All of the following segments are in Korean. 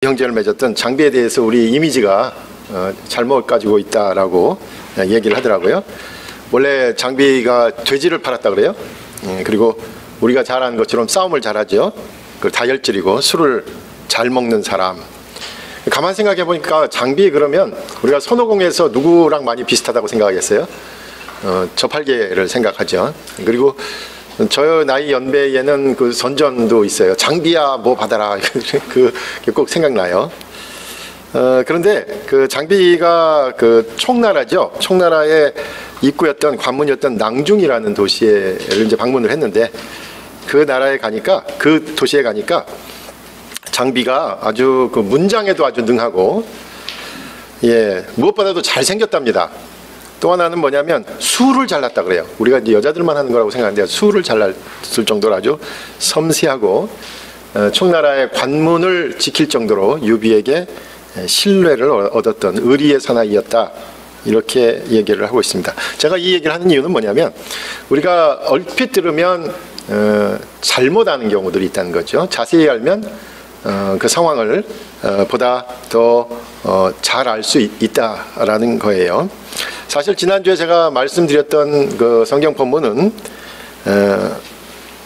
형제를 맺었던 장비에 대해서 우리 이미지가 잘못 가지고 있다라고 얘기를 하더라고요. 원래 장비가 돼지를 팔았다 그래요. 그리고 우리가 잘 아는 것처럼 싸움을 잘하죠. 그 다혈질이고 술을 잘 먹는 사람. 가만 생각해 보니까 장비 그러면 우리가 손오공에서 누구랑 많이 비슷하다고 생각하겠어요? 저팔계를 생각하죠. 그리고 저 나이 연배에는 그 선전도 있어요. 장비야 뭐 받아라. 그 꼭 생각나요. 그런데 그 장비가 그 총나라죠. 총나라의 입구였던 관문이었던 낭중이라는 도시에 이제 방문을 했는데 그 나라에 가니까 그 도시에 가니까 장비가 아주 그 문장에도 아주 능하고 무엇보다도 잘생겼답니다. 또 하나는 뭐냐면 술을 잘났다 그래요. 우리가 이제 여자들만 하는 거라고 생각하는데 술을 잘났을 정도로 아주 섬세하고 총나라의 관문을 지킬 정도로 유비에게 신뢰를 얻었던 의리의 사나이였다. 이렇게 얘기를 하고 있습니다. 제가 이 얘기를 하는 이유는 뭐냐면 우리가 얼핏 들으면 잘못 아는 경우들이 있다는 거죠. 자세히 알면 그 상황을 보다 더 잘 알 수 있다라는 거예요. 사실 지난주에 제가 말씀드렸던 그 성경 본문은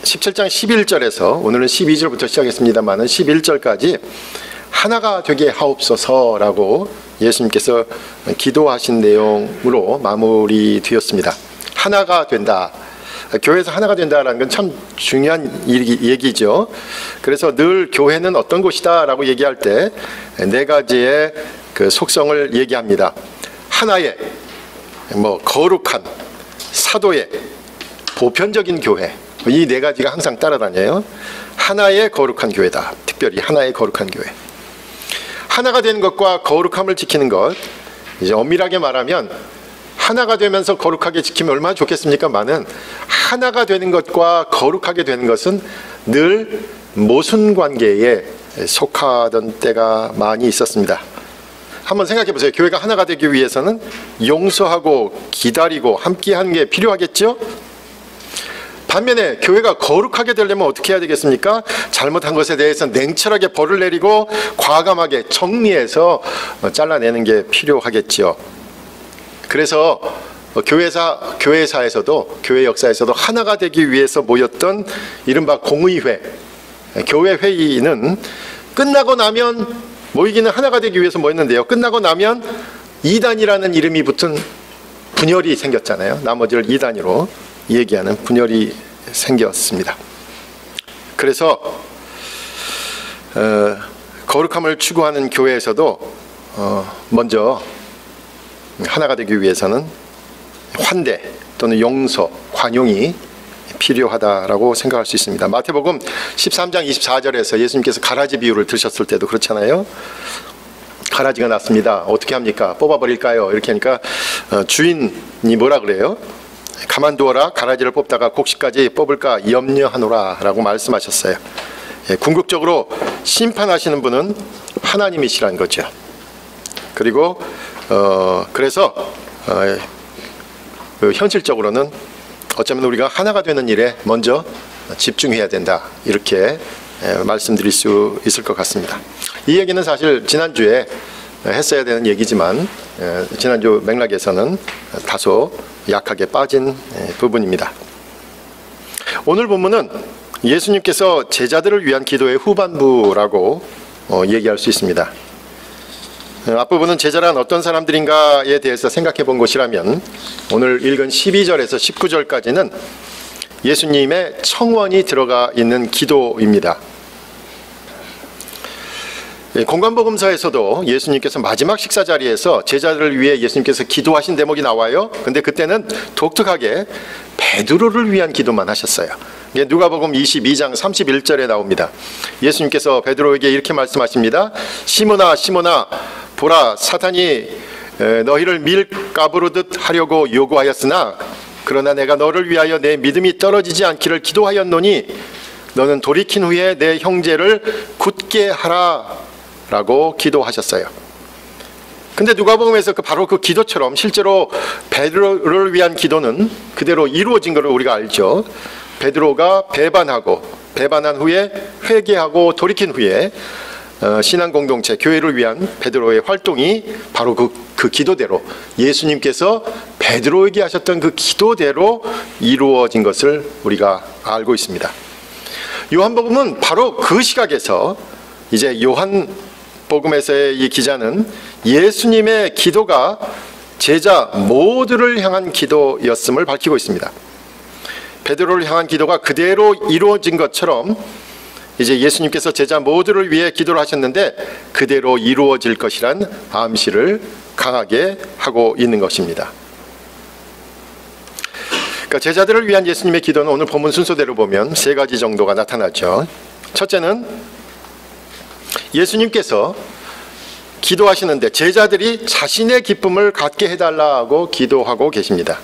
17장 11절에서 오늘은 12절부터 시작했습니다만 11절까지 하나가 되게 하옵소서라고 예수님께서 기도하신 내용으로 마무리되었습니다. 하나가 된다. 교회에서 하나가 된다라는 건 참 중요한 얘기죠. 그래서 늘 교회는 어떤 곳이다 라고 얘기할 때 네 가지의 그 속성을 얘기합니다. 하나의 거룩한 사도의 보편적인 교회, 이 네 가지가 항상 따라다녀요. 하나의 거룩한 교회다. 특별히 하나의 거룩한 교회. 하나가 되는 것과 거룩함을 지키는 것, 이제 엄밀하게 말하면 하나가 되면서 거룩하게 지키면 얼마나 좋겠습니까? 많은 하나가 되는 것과 거룩하게 되는 것은 늘 모순관계에 속하던 때가 많이 있었습니다. 한번 생각해 보세요. 교회가 하나가 되기 위해서는 용서하고 기다리고 함께하는 게 필요하겠죠? 반면에 교회가 거룩하게 되려면 어떻게 해야 되겠습니까? 잘못한 것에 대해서 냉철하게 벌을 내리고 과감하게 정리해서 잘라내는 게 필요하겠지요. 그래서 교회사에서도 교회 역사에서도 하나가 되기 위해서 모였던 이른바 공의회, 교회 회의는 끝나고 나면 모이기는 하나가 되기 위해서 모였는데요. 끝나고 나면 이단이라는 이름이 붙은 분열이 생겼잖아요. 나머지를 이단으로 얘기하는 분열이 생겼습니다. 그래서 거룩함을 추구하는 교회에서도 먼저 하나가 되기 위해서는 환대 또는 용서, 관용이 필요하다라고 생각할 수 있습니다. 마태복음 13장 24절에서 예수님께서 가라지 비유를 들으셨을 때도 그렇잖아요. 가라지가 났습니다. 어떻게 합니까? 뽑아버릴까요? 이렇게 하니까 주인이 뭐라 그래요? 가만두어라. 가라지를 뽑다가 곡식까지 뽑을까 염려하노라 라고 말씀하셨어요. 궁극적으로 심판하시는 분은 하나님이시라는 거죠. 그리고 그래서 현실적으로는 어쩌면 우리가 하나가 되는 일에 먼저 집중해야 된다. 이렇게 말씀드릴 수 있을 것 같습니다. 이 얘기는 사실 지난주에 했어야 되는 얘기지만 지난주 맥락에서는 다소 약하게 빠진 부분입니다. 오늘 본문은 예수님께서 제자들을 위한 기도의 후반부라고 얘기할 수 있습니다. 앞부분은 제자란 어떤 사람들인가에 대해서 생각해 본 것이라면 오늘 읽은 12절에서 19절까지는 예수님의 청원이 들어가 있는 기도입니다. 공관복음서에서도 예수님께서 마지막 식사 자리에서 제자들을 위해 예수님께서 기도하신 대목이 나와요. 근데 그때는 독특하게 베드로를 위한 기도만 하셨어요. 누가복음 22장 31절에 나옵니다. 예수님께서 베드로에게 이렇게 말씀하십니다. 시몬아 시몬아 보라 사탄이 너희를 밀가부르듯 하려고 요구하였으나 그러나 내가 너를 위하여 내 믿음이 떨어지지 않기를 기도하였노니 너는 돌이킨 후에 내 형제를 굳게 하라 라고 기도하셨어요. 근데 누가복음에서 바로 그 기도처럼 실제로 베드로를 위한 기도는 그대로 이루어진 것을 우리가 알죠. 베드로가 배반한 후에 회개하고 돌이킨 후에 신앙 공동체, 교회를 위한 베드로의 활동이 바로 그 기도대로, 예수님께서 베드로에게 하셨던 그 기도대로 이루어진 것을 우리가 알고 있습니다. 요한복음은 바로 그 시각에서 이제 요한복음에서의 이 기자는 예수님의 기도가 제자 모두를 향한 기도였음을 밝히고 있습니다. 베드로를 향한 기도가 그대로 이루어진 것처럼 이제 예수님께서 제자 모두를 위해 기도를 하셨는데 그대로 이루어질 것이란 암시를 강하게 하고 있는 것입니다. 그러니까 제자들을 위한 예수님의 기도는 오늘 본문 순서대로 보면 세 가지 정도가 나타나죠. 첫째는 예수님께서 기도하시는데 제자들이 자신의 기쁨을 갖게 해달라고 기도하고 계십니다.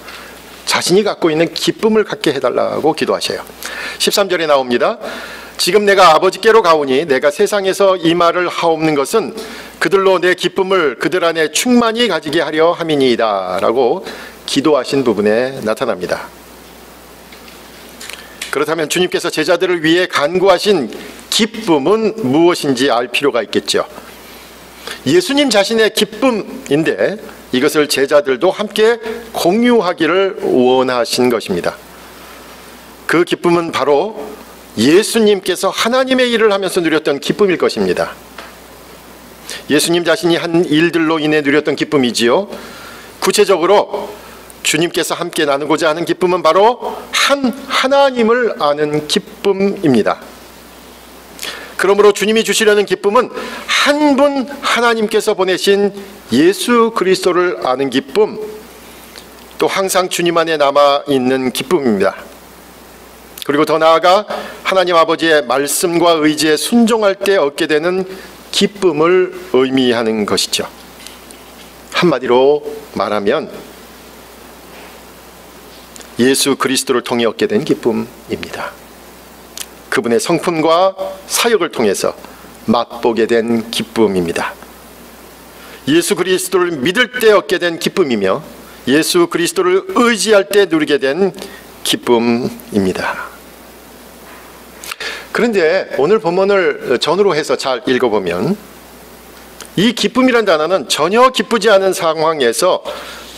자신이 갖고 있는 기쁨을 갖게 해달라고 기도하셔요. 13절에 나옵니다. 지금 내가 아버지께로 가오니 내가 세상에서 이 말을 하옵는 것은 그들로 내 기쁨을 그들 안에 충만히 가지게 하려 함이니이다 라고 기도하신 부분에 나타납니다. 그렇다면 주님께서 제자들을 위해 간구하신 기쁨은 무엇인지 알 필요가 있겠죠. 예수님 자신의 기쁨인데 이것을 제자들도 함께 공유하기를 원하신 것입니다. 그 기쁨은 바로 예수님께서 하나님의 일을 하면서 누렸던 기쁨일 것입니다. 예수님 자신이 한 일들로 인해 누렸던 기쁨이지요. 구체적으로 주님께서 함께 나누고자 하는 기쁨은 바로 하나님을 아는 기쁨입니다. 그러므로 주님이 주시려는 기쁨은 한 분 하나님께서 보내신 예수 그리스도를 아는 기쁨, 또 항상 주님 안에 남아있는 기쁨입니다. 그리고 더 나아가 하나님 아버지의 말씀과 의지에 순종할 때 얻게 되는 기쁨을 의미하는 것이죠. 한마디로 말하면 예수 그리스도를 통해 얻게 된 기쁨입니다. 그분의 성품과 사역을 통해서 맛보게 된 기쁨입니다. 예수 그리스도를 믿을 때 얻게 된 기쁨이며 예수 그리스도를 의지할 때 누리게 된 기쁨입니다. 그런데 오늘 본문을 전으로 해서 잘 읽어보면 이 기쁨이란 단어는 전혀 기쁘지 않은 상황에서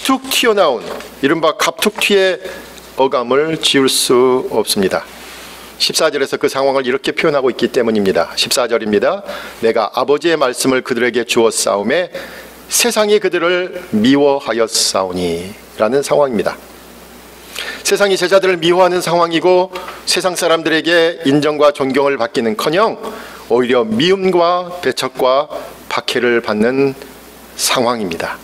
툭 튀어나온 이른바 갑툭튀의 어감을 지울 수 없습니다. 14절에서 그 상황을 이렇게 표현하고 있기 때문입니다. 14절입니다. 내가 아버지의 말씀을 그들에게 주었사오매 세상이 그들을 미워하였사오니 라는 상황입니다. 세상이 제자들을 미워하는 상황이고 세상 사람들에게 인정과 존경을 받기는커녕 오히려 미움과 배척과 박해를 받는 상황입니다.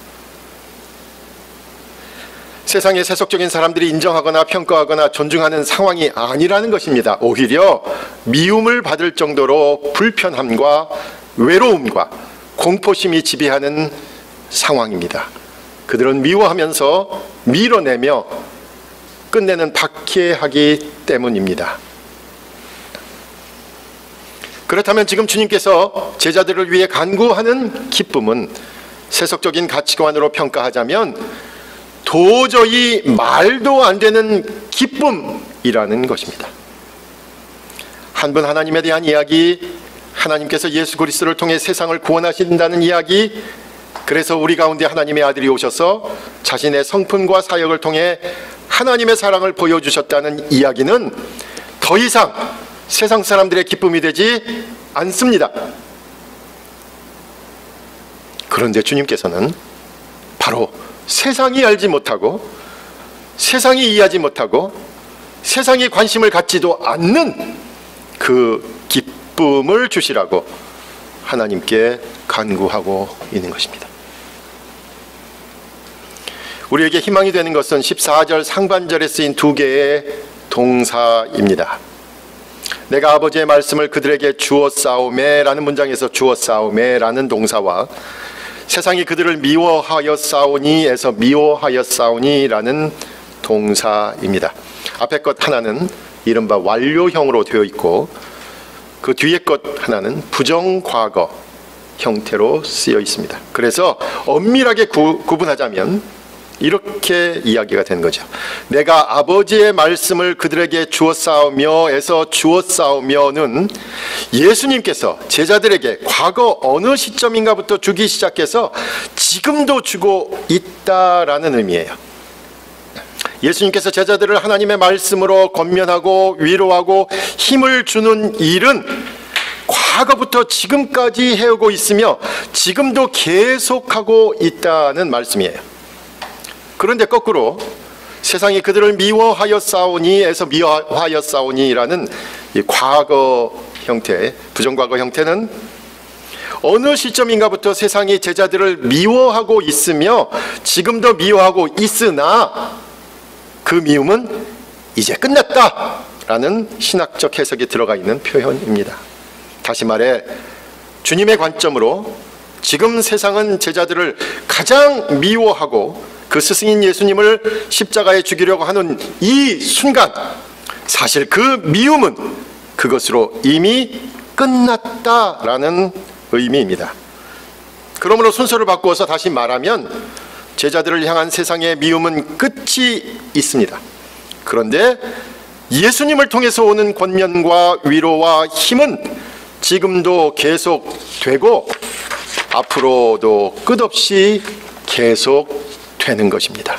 세상의 세속적인 사람들이 인정하거나 평가하거나 존중하는 상황이 아니라는 것입니다. 오히려 미움을 받을 정도로 불편함과 외로움과 공포심이 지배하는 상황입니다. 그들은 미워하면서 밀어내며 끝내는 박해하기 때문입니다. 그렇다면 지금 주님께서 제자들을 위해 간구하는 기쁨은 세속적인 가치관으로 평가하자면 도저히 말도 안 되는 기쁨이라는 것입니다. 한 분 하나님에 대한 이야기, 하나님께서 예수 그리스도를 통해 세상을 구원하신다는 이야기, 그래서 우리 가운데 하나님의 아들이 오셔서 자신의 성품과 사역을 통해 하나님의 사랑을 보여주셨다는 이야기는 더 이상 세상 사람들의 기쁨이 되지 않습니다. 그런데 주님께서는 바로 세상이 알지 못하고 세상이 이해하지 못하고 세상이 관심을 갖지도 않는 그 기쁨을 주시라고 하나님께 간구하고 있는 것입니다. 우리에게 희망이 되는 것은 14절 상반절에 쓰인 두 개의 동사입니다. 내가 아버지의 말씀을 그들에게 주었사오매 라는 문장에서 주었사오매 라는 동사와 세상이 그들을 미워하였사오니 에서 미워하였사오니 라는 동사입니다. 앞에 것 하나는 이른바 완료형으로 되어 있고 그 뒤에 것 하나는 부정과거 형태로 쓰여 있습니다. 그래서 엄밀하게 구분하자면 이렇게 이야기가 된 거죠. 내가 아버지의 말씀을 그들에게 주었사오며에서 주었사오며는 예수님께서 제자들에게 과거 어느 시점인가부터 주기 시작해서 지금도 주고 있다라는 의미예요. 예수님께서 제자들을 하나님의 말씀으로 권면하고 위로하고 힘을 주는 일은 과거부터 지금까지 해오고 있으며 지금도 계속하고 있다는 말씀이에요. 그런데 거꾸로 세상이 그들을 미워하였사오니에서 미워하였사오니라는 이 과거 형태, 부정과거 형태는 어느 시점인가부터 세상이 제자들을 미워하고 있으며 지금도 미워하고 있으나 그 미움은 이제 끝났다라는 신학적 해석이 들어가 있는 표현입니다. 다시 말해 주님의 관점으로 지금 세상은 제자들을 가장 미워하고 그 스승인 예수님을 십자가에 죽이려고 하는 이 순간 사실 그 미움은 그것으로 이미 끝났다라는 의미입니다. 그러므로 순서를 바꾸어서 다시 말하면 제자들을 향한 세상의 미움은 끝이 있습니다. 그런데 예수님을 통해서 오는 권면과 위로와 힘은 지금도 계속되고 앞으로도 끝없이 계속되는 것입니다.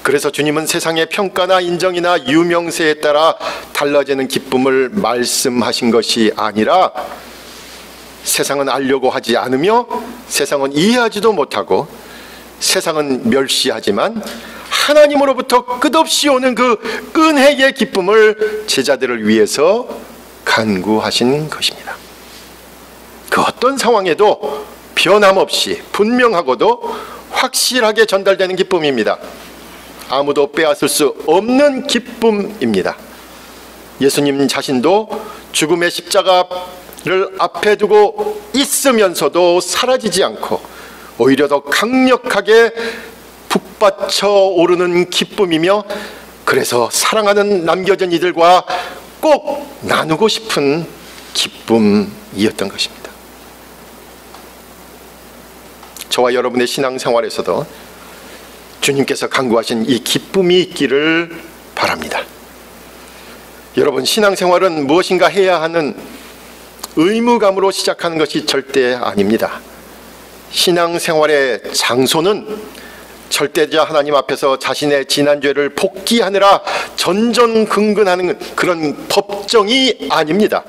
그래서 주님은 세상의 평가나 인정이나 유명세에 따라 달라지는 기쁨을 말씀하신 것이 아니라 세상은 알려고 하지 않으며 세상은 이해하지도 못하고 세상은 멸시하지만 하나님으로부터 끝없이 오는 그 은혜의 기쁨을 제자들을 위해서 간구하신 것입니다. 그 어떤 상황에도 변함없이 분명하고도 확실하게 전달되는 기쁨입니다. 아무도 빼앗을 수 없는 기쁨입니다. 예수님 자신도 죽음의 십자가를 앞에 두고 있으면서도 사라지지 않고 오히려 더 강력하게 북받쳐 오르는 기쁨이며 그래서 사랑하는 남겨진 이들과 꼭 나누고 싶은 기쁨이었던 것입니다. 저와 여러분의 신앙생활에서도 주님께서 간구하신 이 기쁨이 있기를 바랍니다. 여러분, 신앙생활은 무엇인가 해야 하는 의무감으로 시작하는 것이 절대 아닙니다. 신앙생활의 장소는 절대자 하나님 앞에서 자신의 지난 죄를 복귀하느라 전전긍긍하는 그런 법정이 아닙니다.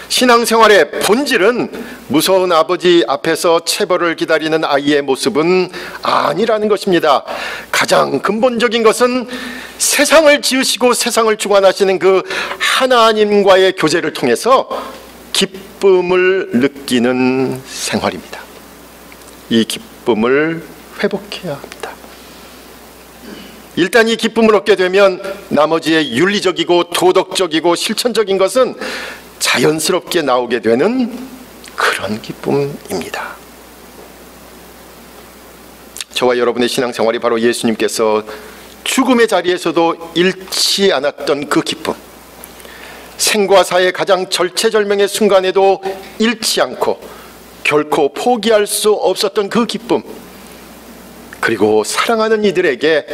신앙생활의 본질은 무서운 아버지 앞에서 체벌을 기다리는 아이의 모습은 아니라는 것입니다. 가장 근본적인 것은 세상을 지으시고 세상을 주관하시는 그 하나님과의 교제를 통해서 기쁨을 느끼는 생활입니다. 이 기쁨을 회복해야 합니다. 일단 이 기쁨을 얻게 되면 나머지의 윤리적이고 도덕적이고 실천적인 것은 자연스럽게 나오게 되는 그런 기쁨입니다. 저와 여러분의 신앙생활이 바로 예수님께서 죽음의 자리에서도 잃지 않았던 그 기쁨, 생과 사의 가장 절체절명의 순간에도 잃지 않고 결코 포기할 수 없었던 그 기쁨, 그리고 사랑하는 이들에게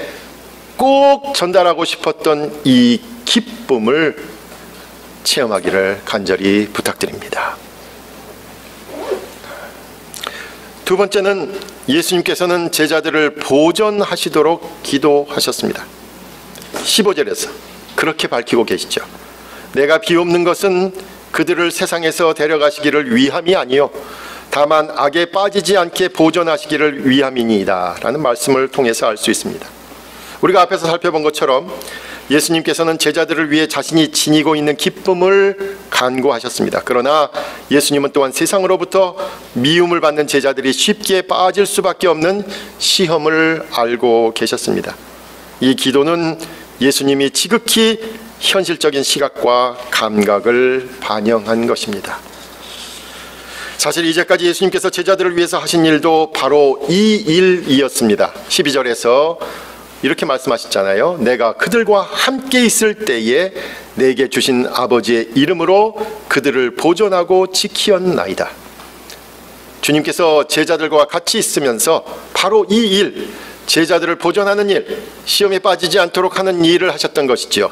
꼭 전달하고 싶었던 이 기쁨을 체험하기를 간절히 부탁드립니다. 두 번째는 예수님께서는 제자들을 보존하시도록 기도하셨습니다. 15절에서 그렇게 밝히고 계시죠. 내가 비옵는 것은 그들을 세상에서 데려가시기를 위함이 아니요 다만 악에 빠지지 않게 보존하시기를 위함이니이다 라는 말씀을 통해서 알 수 있습니다. 우리가 앞에서 살펴본 것처럼 예수님께서는 제자들을 위해 자신이 지니고 있는 기쁨을 간구하셨습니다. 그러나 예수님은 또한 세상으로부터 미움을 받는 제자들이 쉽게 빠질 수밖에 없는 시험을 알고 계셨습니다. 이 기도는 예수님이 지극히 현실적인 시각과 감각을 반영한 것입니다. 사실 이제까지 예수님께서 제자들을 위해서 하신 일도 바로 이 일이었습니다. 12절에서 이렇게 말씀하셨잖아요. 내가 그들과 함께 있을 때에 내게 주신 아버지의 이름으로 그들을 보존하고 지키었나이다. 주님께서 제자들과 같이 있으면서 바로 이 일, 제자들을 보존하는 일, 시험에 빠지지 않도록 하는 일을 하셨던 것이지요.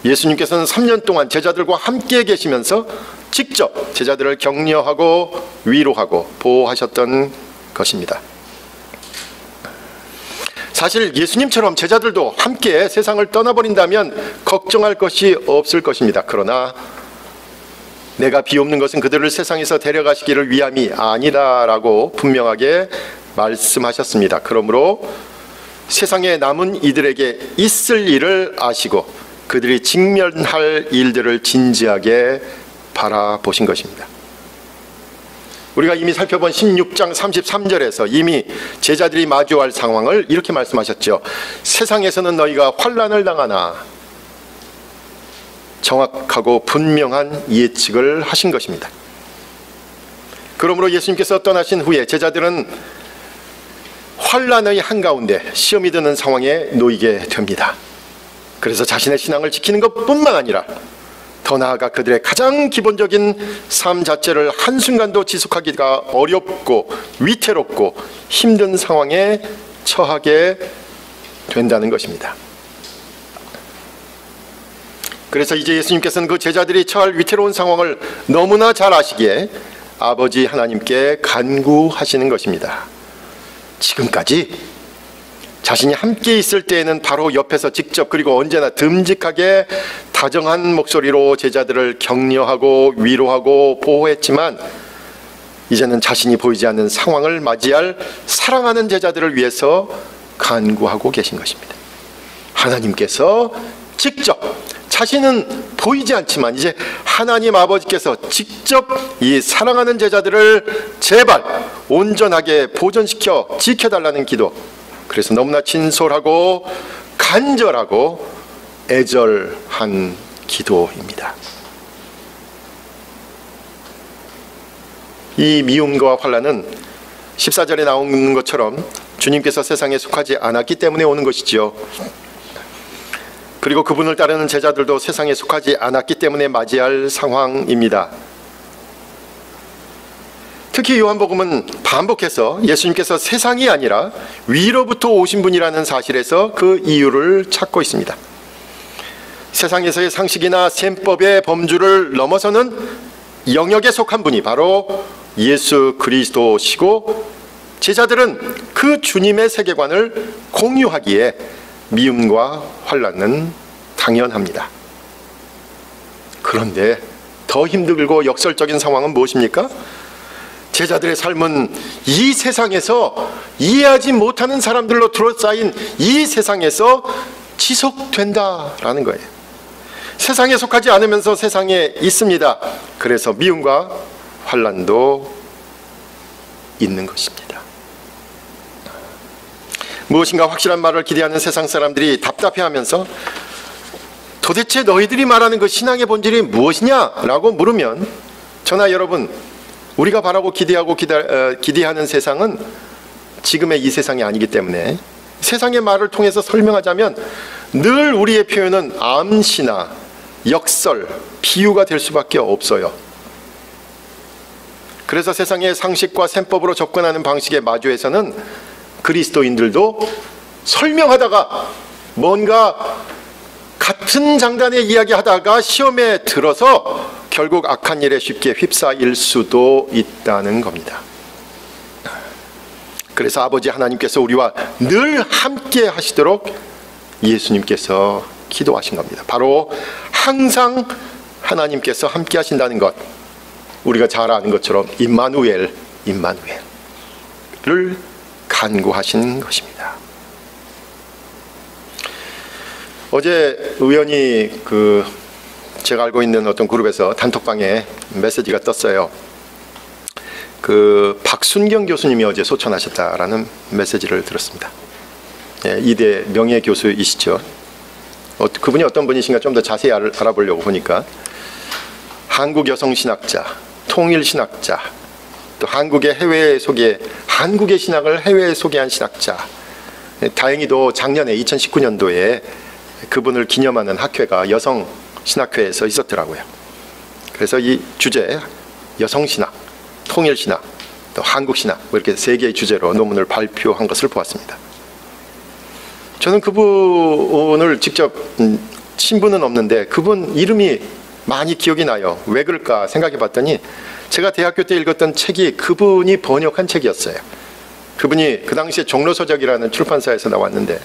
예수님께서는 3년 동안 제자들과 함께 계시면서 직접 제자들을 격려하고 위로하고 보호하셨던 것입니다. 사실 예수님처럼 제자들도 함께 세상을 떠나버린다면 걱정할 것이 없을 것입니다. 그러나 내가 비옵는 것은 그들을 세상에서 데려가시기를 위함이 아니라라고 분명하게 말씀하셨습니다. 그러므로 세상에 남은 이들에게 있을 일을 아시고 그들이 직면할 일들을 진지하게 바라보신 것입니다. 우리가 이미 살펴본 16장 33절에서 이미 제자들이 마주할 상황을 이렇게 말씀하셨죠. 세상에서는 너희가 환난을 당하나, 정확하고 분명한 예측을 하신 것입니다. 그러므로 예수님께서 떠나신 후에 제자들은 환난의 한가운데 시험이 드는 상황에 놓이게 됩니다. 그래서 자신의 신앙을 지키는 것뿐만 아니라 더 나아가 그들의 가장 기본적인 삶 자체를 한순간도 지속하기가 어렵고 위태롭고 힘든 상황에 처하게 된다는 것입니다. 그래서 이제 예수님께서는 그 제자들이 처할 위태로운 상황을 너무나 잘 아시기에 아버지 하나님께 간구하시는 것입니다. 지금까지 자신이 함께 있을 때에는 바로 옆에서 직접 그리고 언제나 듬직하게 다정한 목소리로 제자들을 격려하고 위로하고 보호했지만 이제는 자신이 보이지 않는 상황을 맞이할 사랑하는 제자들을 위해서 간구하고 계신 것입니다. 하나님께서 직접, 자신은 보이지 않지만 이제 하나님 아버지께서 직접 이 사랑하는 제자들을 제발 온전하게 보존시켜 지켜달라는 기도, 그래서 너무나 진솔하고 간절하고 애절한 기도입니다. 이 미움과 환난은 14절에 나오는 것처럼 주님께서 세상에 속하지 않았기 때문에 오는 것이지요. 그리고 그분을 따르는 제자들도 세상에 속하지 않았기 때문에 맞이할 상황입니다. 특히 요한복음은 반복해서 예수님께서 세상이 아니라 위로부터 오신 분이라는 사실에서 그 이유를 찾고 있습니다. 세상에서의 상식이나 셈법의 범주를 넘어서는 영역에 속한 분이 바로 예수 그리스도시고, 제자들은 그 주님의 세계관을 공유하기에 미움과 환난은 당연합니다. 그런데 더 힘들고 역설적인 상황은 무엇입니까? 제자들의 삶은 이 세상에서 이해하지 못하는 사람들로 둘러싸인 이 세상에서 지속된다라는 거예요. 세상에 속하지 않으면서 세상에 있습니다. 그래서 미움과 환난도 있는 것입니다. 무엇인가 확실한 말을 기대하는 세상 사람들이 답답해하면서 도대체 너희들이 말하는 그 신앙의 본질이 무엇이냐라고 물으면, 저나 여러분, 우리가 바라고 기대하고 기대하는 세상은 지금의 이 세상이 아니기 때문에 세상의 말을 통해서 설명하자면 늘 우리의 표현은 암시나 역설, 비유가 될 수밖에 없어요. 그래서 세상의 상식과 셈법으로 접근하는 방식에 마주해서는 그리스도인들도 설명하다가 뭔가 같은 장단의 이야기하다가 시험에 들어서 결국 악한 일에 쉽게 휩싸일 수도 있다는 겁니다. 그래서 아버지 하나님께서 우리와 늘 함께 하시도록 예수님께서 기도하신 겁니다. 바로 항상 하나님께서 함께 하신다는 것, 우리가 잘 아는 것처럼 임마누엘을 간구하신 것입니다. 어제 우연히 제가 알고 있는 어떤 그룹에서 단톡방에 메시지가 떴어요. 박순경 교수님이 어제 소천하셨다라는 메시지를 들었습니다. 예, 이대 명예 교수이시죠. 그분이 어떤 분이신가 좀 더 자세히 알아보려고 보니까 한국 여성 신학자, 통일 신학자, 또 한국의 신학을 해외에 소개한 신학자. 다행히도 작년에 2019년도에 그분을 기념하는 학회가 여성 신학회에서 있었더라고요. 그래서 이 주제, 여성 신학, 통일 신학, 또 한국신학 이렇게 세 개의 주제로 논문을 발표한 것을 보았습니다. 저는 그분을 직접 친분은 없는데 그분 이름이 많이 기억이 나요. 왜 그럴까 생각해 봤더니 제가 대학교 때 읽었던 책이 그분이 번역한 책이었어요. 그분이 그 당시에 종로서적이라는 출판사에서 나왔는데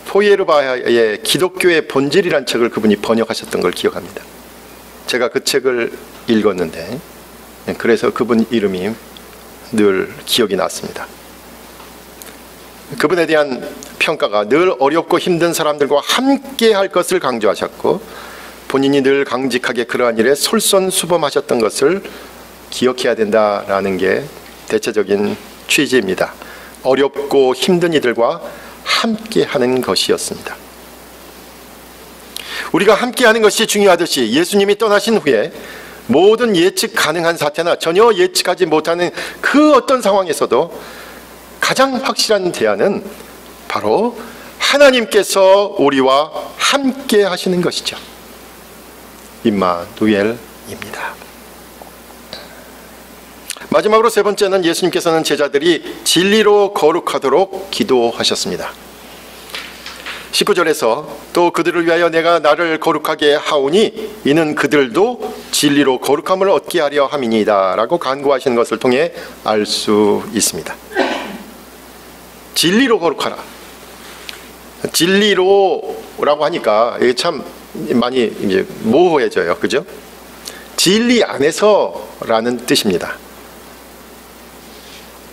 포이에르바의 기독교의 본질이라는 책을 그분이 번역하셨던 걸 기억합니다. 제가 그 책을 읽었는데 그래서 그분 이름이 늘 기억이 났습니다. 그분에 대한 평가가 늘 어렵고 힘든 사람들과 함께 할 것을 강조하셨고 본인이 늘 강직하게 그러한 일에 솔선수범하셨던 것을 기억해야 된다라는 게 대체적인 취지입니다. 어렵고 힘든 이들과 함께 하는 것이었습니다. 우리가 함께 하는 것이 중요하듯이 예수님이 떠나신 후에 모든 예측 가능한 사태나 전혀 예측하지 못하는 그 어떤 상황에서도 가장 확실한 대안은 바로 하나님께서 우리와 함께 하시는 것이죠. 임마누엘입니다. 마지막으로 세 번째는 예수님께서는 제자들이 진리로 거룩하도록 기도하셨습니다. 19절에서 또 그들을 위하여 내가 나를 거룩하게 하오니 이는 그들도 진리로 거룩함을 얻게 하려 함이니이다 라고 간구하시는 것을 통해 알 수 있습니다. 진리로 거룩하라. 진리로라고 하니까 이게 참 많이 이제 모호해져요. 그죠? 진리 안에서라는 뜻입니다.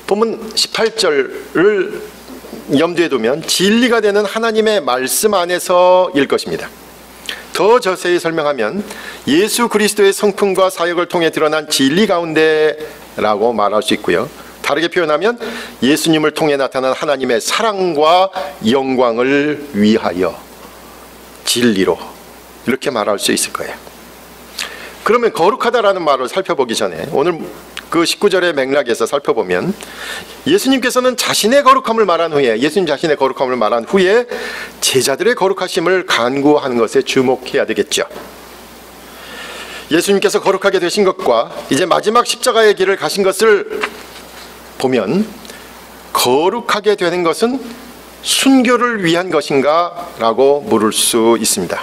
본문 18절을 염두에 두면 진리가 되는 하나님의 말씀 안에서일 것입니다. 더 자세히 설명하면 예수 그리스도의 성품과 사역을 통해 드러난 진리 가운데라고 말할 수 있고요. 다르게 표현하면 예수님을 통해 나타난 하나님의 사랑과 영광을 위하여 진리로 이렇게 말할 수 있을 거예요. 그러면 거룩하다라는 말을 살펴보기 전에 오늘 그 19절의 맥락에서 살펴보면 예수님께서는 자신의 거룩함을 말한 후에 예수님 자신의 거룩함을 말한 후에 제자들의 거룩하심을 간구하는 것에 주목해야 되겠죠. 예수님께서 거룩하게 되신 것과 이제 마지막 십자가의 길을 가신 것을 보면 거룩하게 되는 것은 순교를 위한 것인가? 라고 물을 수 있습니다.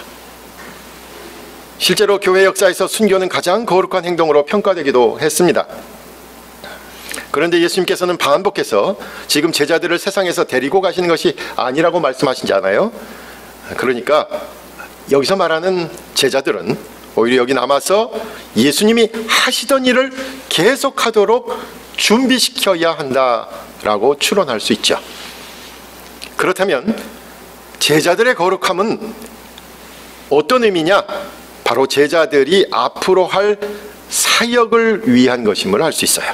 실제로 교회 역사에서 순교는 가장 거룩한 행동으로 평가되기도 했습니다. 그런데 예수님께서는 반복해서 지금 제자들을 세상에서 데리고 가시는 것이 아니라고 말씀하시잖아요. 그러니까 여기서 말하는 제자들은 오히려 여기 남아서 예수님이 하시던 일을 계속하도록 준비시켜야 한다라고 추론할 수 있죠. 그렇다면 제자들의 거룩함은 어떤 의미냐? 바로 제자들이 앞으로 할 사역을 위한 것임을 알 수 있어요.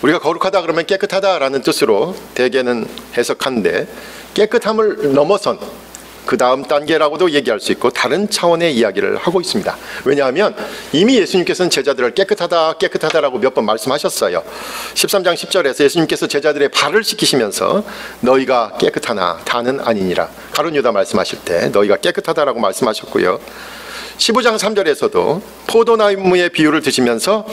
우리가 거룩하다 그러면 깨끗하다라는 뜻으로 대개는 해석하는데 깨끗함을 넘어선 그 다음 단계라고도 얘기할 수 있고 다른 차원의 이야기를 하고 있습니다. 왜냐하면 이미 예수님께서는 제자들을 깨끗하다라고 몇 번 말씀하셨어요. 13장 10절에서 예수님께서 제자들의 발을 씻기시면서 너희가 깨끗하나 다는 아니니라 가룟 유다 말씀하실 때 너희가 깨끗하다라고 말씀하셨고요. 15장 3절에서도 포도나무의 비유를 드시면서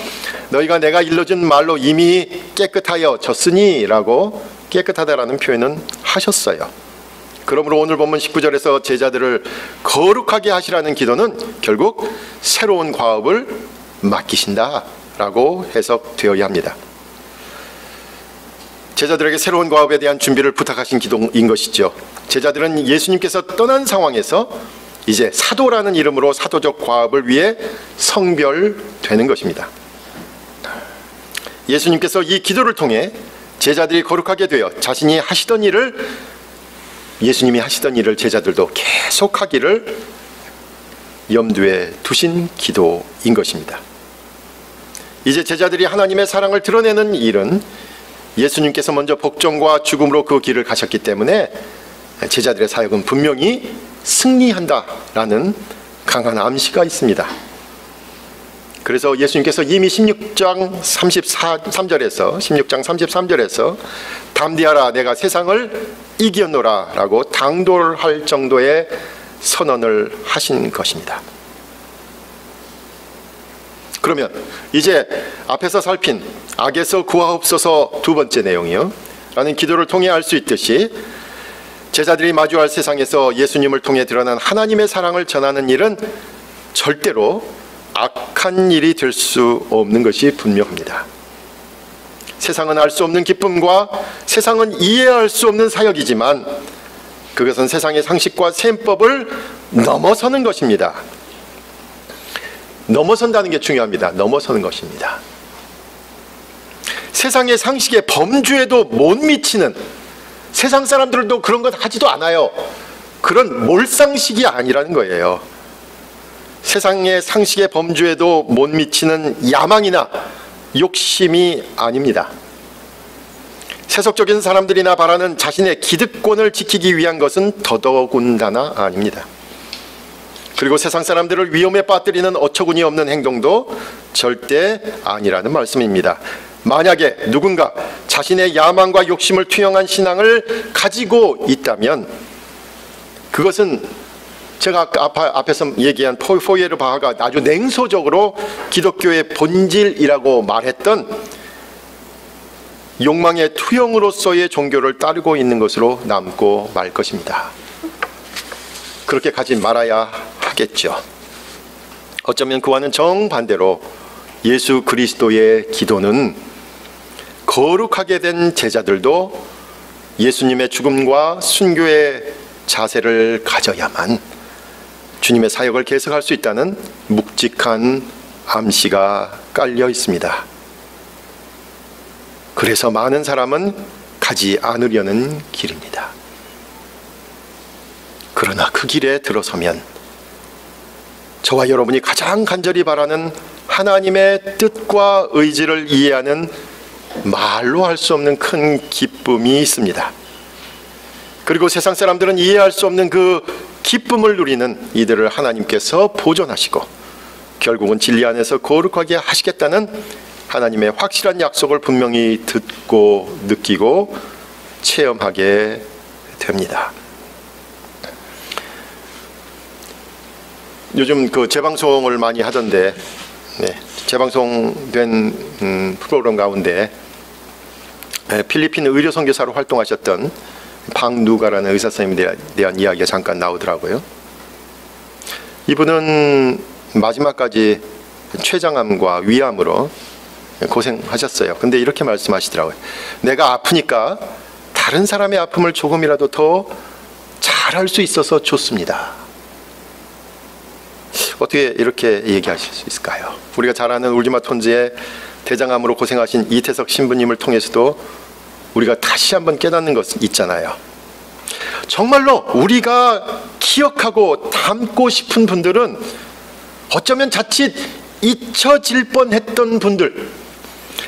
너희가 내가 일러준 말로 이미 깨끗하여졌으니 라고 깨끗하다라는 표현은 하셨어요. 그러므로 오늘 본문 19절에서 제자들을 거룩하게 하시라는 기도는 결국 새로운 과업을 맡기신다라고 해석되어야 합니다. 제자들에게 새로운 과업에 대한 준비를 부탁하신 기도인 것이죠. 제자들은 예수님께서 떠난 상황에서 이제 사도라는 이름으로 사도적 과업을 위해 성별되는 것입니다. 예수님께서 이 기도를 통해 제자들이 거룩하게 되어 자신이 하시던 일을 예수님이 하시던 일을 제자들도 계속하기를 염두에 두신 기도인 것입니다. 이제 제자들이 하나님의 사랑을 드러내는 일은 예수님께서 먼저 복종과 죽음으로 그 길을 가셨기 때문에 제자들의 사역은 분명히 승리한다라는 강한 암시가 있습니다. 그래서 예수님께서 이미 16장 33절에서 담대하라 내가 세상을 이겼노라 라고 당돌할 정도의 선언을 하신 것입니다. 그러면 이제 앞에서 살핀 악에서 구하옵소서 두 번째 내용이요 라는 기도를 통해 알 수 있듯이 제자들이 마주할 세상에서 예수님을 통해 드러난 하나님의 사랑을 전하는 일은 절대로 악한 일이 될 수 없는 것이 분명합니다. 세상은 알 수 없는 기쁨과 세상은 이해할 수 없는 사역이지만 그것은 세상의 상식과 셈법을 넘어서는 것입니다. 넘어선다는 게 중요합니다. 넘어서는 것입니다. 세상의 상식에 범주에도 못 미치는, 세상 사람들도 그런 것 하지도 않아요. 그런 몰상식이 아니라는 거예요. 세상의 상식의 범주에도 못 미치는 야망이나 욕심이 아닙니다. 세속적인 사람들이나 바라는 자신의 기득권을 지키기 위한 것은 더더군다나 아닙니다. 그리고 세상 사람들을 위험에 빠뜨리는 어처구니 없는 행동도 절대 아니라는 말씀입니다. 만약에 누군가 자신의 야망과 욕심을 투영한 신앙을 가지고 있다면 그것은 제가 앞에서 얘기한 포이에르 바하가 아주 냉소적으로 기독교의 본질이라고 말했던 욕망의 투영으로서의 종교를 따르고 있는 것으로 남고 말 것입니다. 그렇게 가지 말아야 하겠죠. 어쩌면 그와는 정반대로 예수 그리스도의 기도는 거룩하게 된 제자들도 예수님의 죽음과 순교의 자세를 가져야만 주님의 사역을 계속할 수 있다는 묵직한 암시가 깔려 있습니다. 그래서 많은 사람은 가지 않으려는 길입니다. 그러나 그 길에 들어서면 저와 여러분이 가장 간절히 바라는 하나님의 뜻과 의지를 이해하는 말로 할 수 없는 큰 기쁨이 있습니다. 그리고 세상 사람들은 이해할 수 없는 그 기쁨을 누리는 이들을 하나님께서 보존하시고 결국은 진리 안에서 거룩하게 하시겠다는 하나님의 확실한 약속을 분명히 듣고 느끼고 체험하게 됩니다. 요즘 그 재방송을 많이 하던데 재방송된 프로그램 가운데 필리핀 의료 선교사로 활동하셨던 박누가라는 의사 선생님에 대한 이야기가 잠깐 나오더라고요. 이분은 마지막까지 췌장암과 위암으로 고생하셨어요. 근데 이렇게 말씀하시더라고요. 내가 아프니까 다른 사람의 아픔을 조금이라도 더 잘할 수 있어서 좋습니다. 어떻게 이렇게 얘기하실 수 있을까요? 우리가 잘 아는 울지마톤즈의 대장암으로 고생하신 이태석 신부님을 통해서도 우리가 다시 한번 깨닫는 것 있잖아요. 정말로 우리가 기억하고 담고 싶은 분들은 어쩌면 자칫 잊혀질 뻔했던 분들,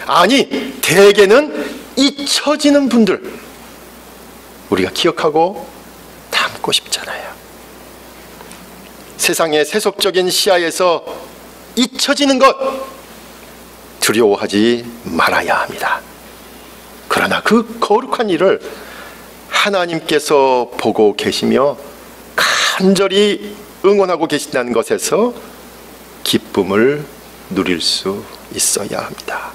아니 대개는 잊혀지는 분들, 우리가 기억하고 담고 싶잖아요. 세상의 세속적인 시야에서 잊혀지는 것 두려워하지 말아야 합니다. 그러나 그 거룩한 일을 하나님께서 보고 계시며 간절히 응원하고 계신다는 것에서 기쁨을 누릴 수 있어야 합니다.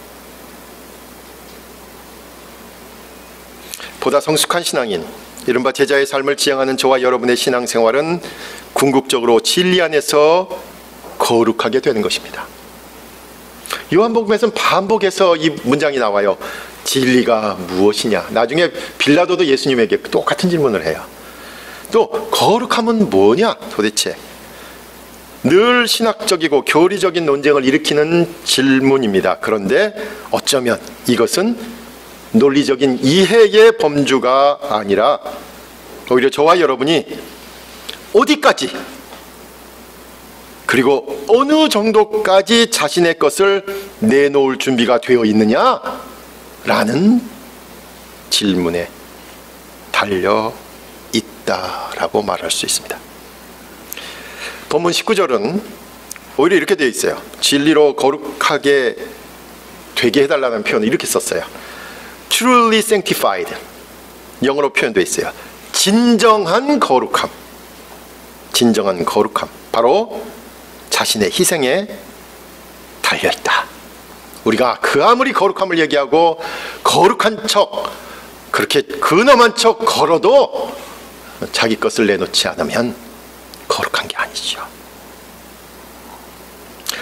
보다 성숙한 신앙인, 이른바 제자의 삶을 지향하는 저와 여러분의 신앙생활은 궁극적으로 진리 안에서 거룩하게 되는 것입니다. 요한복음에서는 반복해서 이 문장이 나와요. 진리가 무엇이냐. 나중에 빌라도도 예수님에게 똑같은 질문을 해요. 또 거룩함은 뭐냐 도대체. 늘 신학적이고 교리적인 논쟁을 일으키는 질문입니다. 그런데 어쩌면 이것은 논리적인 이해의 범주가 아니라 오히려 저와 여러분이 어디까지 그리고 어느 정도까지 자신의 것을 내놓을 준비가 되어 있느냐라는 질문에 달려 있다라고 말할 수 있습니다. 본문 19절은 오히려 이렇게 되어 있어요. 진리로 거룩하게 되게 해달라는 표현을 이렇게 썼어요. Truly sanctified. 영어로 표현되어 있어요. 진정한 거룩함. 진정한 거룩함. 바로 자신의 희생에 달려있다. 우리가 그 아무리 거룩함을 얘기하고 거룩한 척, 그렇게 근엄한 척 걸어도 자기 것을 내놓지 않으면 거룩한 게 아니죠.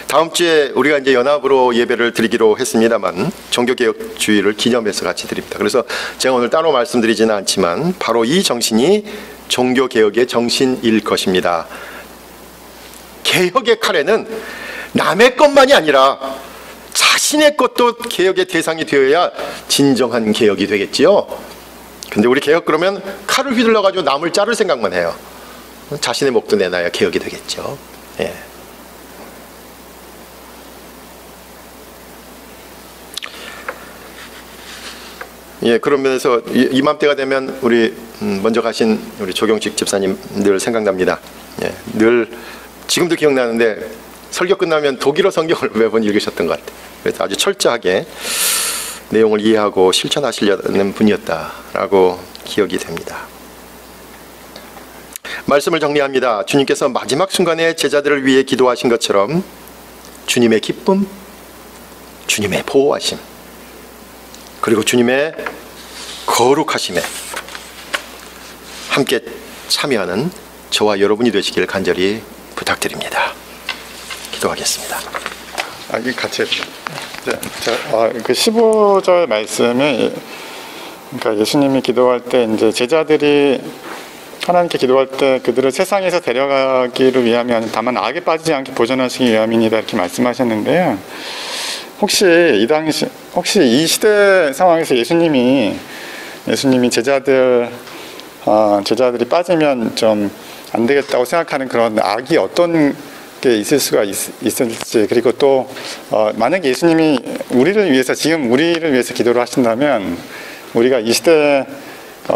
다음 주에 우리가 이제 연합으로 예배를 드리기로 했습니다만 종교개혁주의를 기념해서 같이 드립니다. 그래서 제가 오늘 따로 말씀드리지는 않지만 바로 이 정신이 종교개혁의 정신일 것입니다. 개혁의 칼에는 남의 것만이 아니라 자신의 것도 개혁의 대상이 되어야 진정한 개혁이 되겠지요. 근데 우리 개혁 그러면 칼을 휘둘러 가지고 남을 자를 생각만 해요. 자신의 목도 내놔야 개혁이 되겠죠. 예. 예, 그런 면에서 이맘때가 되면 우리 먼저 가신 우리 조경식 집사님 늘 생각납니다. 예, 늘 지금도 기억나는데 설교 끝나면 독일어 성경을 매번 읽으셨던 것 같아요. 그래서 아주 철저하게 내용을 이해하고 실천하시려는 분이었다라고 기억이 됩니다. 말씀을 정리합니다. 주님께서 마지막 순간에 제자들을 위해 기도하신 것처럼 주님의 기쁨, 주님의 보호하심, 그리고 주님의 거룩하심에 함께 참여하는 저와 여러분이 되시길 간절히 부탁드립니다. 기도하겠습니다. 이게 같이 해주세요. 그 15절 말씀에, 그러니까 예수님이 기도할 때 이제 제자들이 하나님께 기도할 때 그들을 세상에서 데려가기를 위하면 다만 악에 빠지지 않게 보존하시기 위함이니다 이렇게 말씀하셨는데요. 혹시 이 시대 상황에서 예수님이 제자들이 빠지면 좀 안 되겠다고 생각하는 그런 악이 어떤 게 있을 수가 있을지, 그리고 또 만약에 예수님이 지금 우리를 위해서 기도를 하신다면 우리가 이 시대에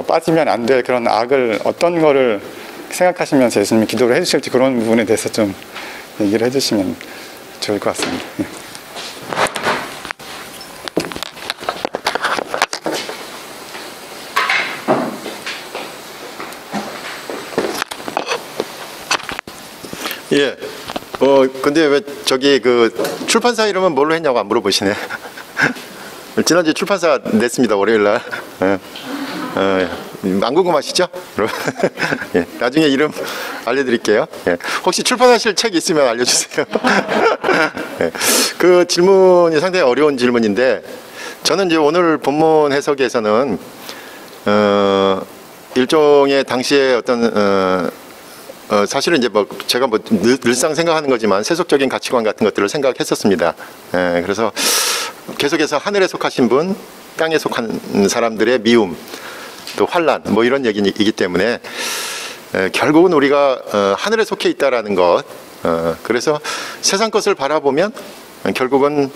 빠지면 안 될 그런 악을 어떤 거를 생각하시면서 예수님이 기도를 해주실지 그런 부분에 대해서 좀 얘기를 해주시면 좋을 것 같습니다. 예. 근데 왜 저기 그 출판사 이름은 뭘로 했냐고 안 물어보시네. 지난주에 출판사 냈습니다. 월요일날. 안 궁금하시죠? 예, 나중에 이름 알려드릴게요. 예, 혹시 출판하실 책 있으면 알려주세요. 예, 그 질문이 상당히 어려운 질문인데 저는 이제 오늘 본문 해석에서는 일종의 당시에 어떤 사실은 이제 제가 늘상 생각하는 거지만 세속적인 가치관 같은 것들을 생각했었습니다. 예, 그래서 계속해서 하늘에 속하신 분, 땅에 속한 사람들의 미움, 또 환란, 이런 얘기이기 때문에 결국은 우리가 하늘에 속해 있다라는 것. 그래서 세상 것을 바라보면 결국은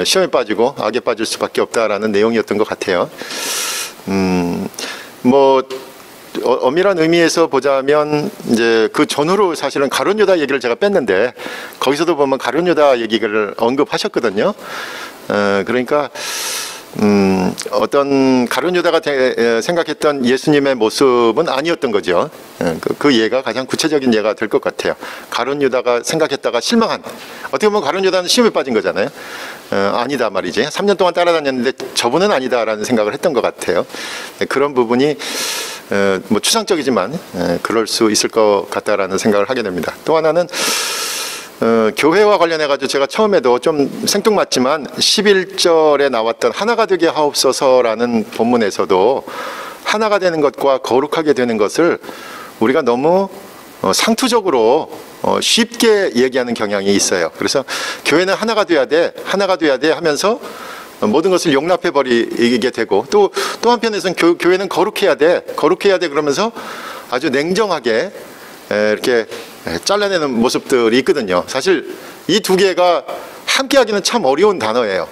시험에 빠지고 악에 빠질 수밖에 없다라는 내용이었던 것 같아요. 엄밀한 의미에서 보자면 이제 그 전후로 사실은 가룟 유다 얘기를 제가 뺐는데 거기서도 보면 가룟 유다 얘기를 언급하셨거든요. 그러니까 어떤 가룟 유다가 생각했던 예수님의 모습은 아니었던 거죠. 그 예가 가장 구체적인 예가 될 것 같아요. 가룟 유다가 생각했다가 실망한, 어떻게 보면 가룟 유다는 시험에 빠진 거잖아요. 아니다 말이지. 3년 동안 따라다녔는데 저분은 아니다라는 생각을 했던 것 같아요. 그런 부분이 추상적이지만 그럴 수 있을 것 같다라는 생각을 하게 됩니다. 또 하나는 교회와 관련해 가지고 제가 처음에도 좀 생뚱맞지만 11절에 나왔던 하나가 되게 하옵소서라는 본문에서도 하나가 되는 것과 거룩하게 되는 것을 우리가 너무 상투적으로 쉽게 얘기하는 경향이 있어요. 그래서 교회는 하나가 돼야 돼 하면서 모든 것을 용납해 버리게 되고 또 한편에서는 교회는 거룩해야 돼 그러면서 아주 냉정하게 이렇게 잘라내는 모습들이 있거든요. 사실 이 두 개가 함께 하기는 참 어려운 단어예요.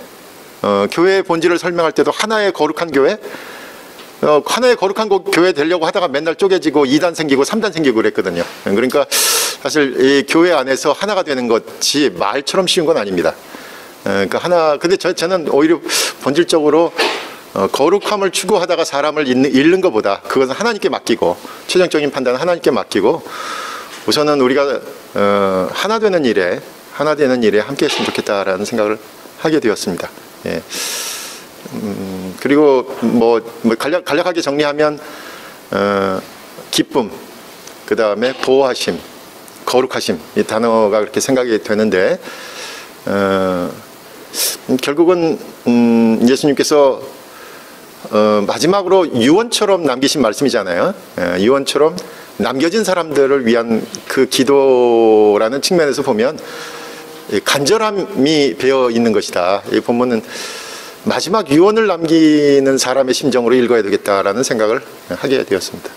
교회의 본질을 설명할 때도 하나의 거룩한 교회, 하나의 거룩한 교회 되려고 하다가 맨날 쪼개지고 2단 생기고 3단 생기고 그랬거든요. 그러니까 사실 이 교회 안에서 하나가 되는 것이 말처럼 쉬운 건 아닙니다. 그러니까 근데 저는 오히려 본질적으로 거룩함을 추구하다가 사람을 잃는 것보다 그것은 하나님께 맡기고 최종적인 판단은 하나님께 맡기고 우선은 우리가 하나 되는 일에 하나 되는 일에 함께 했으면 좋겠다라는 생각을 하게 되었습니다. 예. 그리고 간략하게 정리하면 기쁨, 그 다음에 보호하심, 거룩하심, 이 단어가 그렇게 생각이 되는데 결국은 예수님께서 마지막으로 유언처럼 남기신 말씀이잖아요. 유언처럼 남겨진 사람들을 위한 그 기도라는 측면에서 보면 간절함이 배어 있는 것이다. 이 본문은 마지막 유언을 남기는 사람의 심정으로 읽어야 되겠다라는 생각을 하게 되었습니다.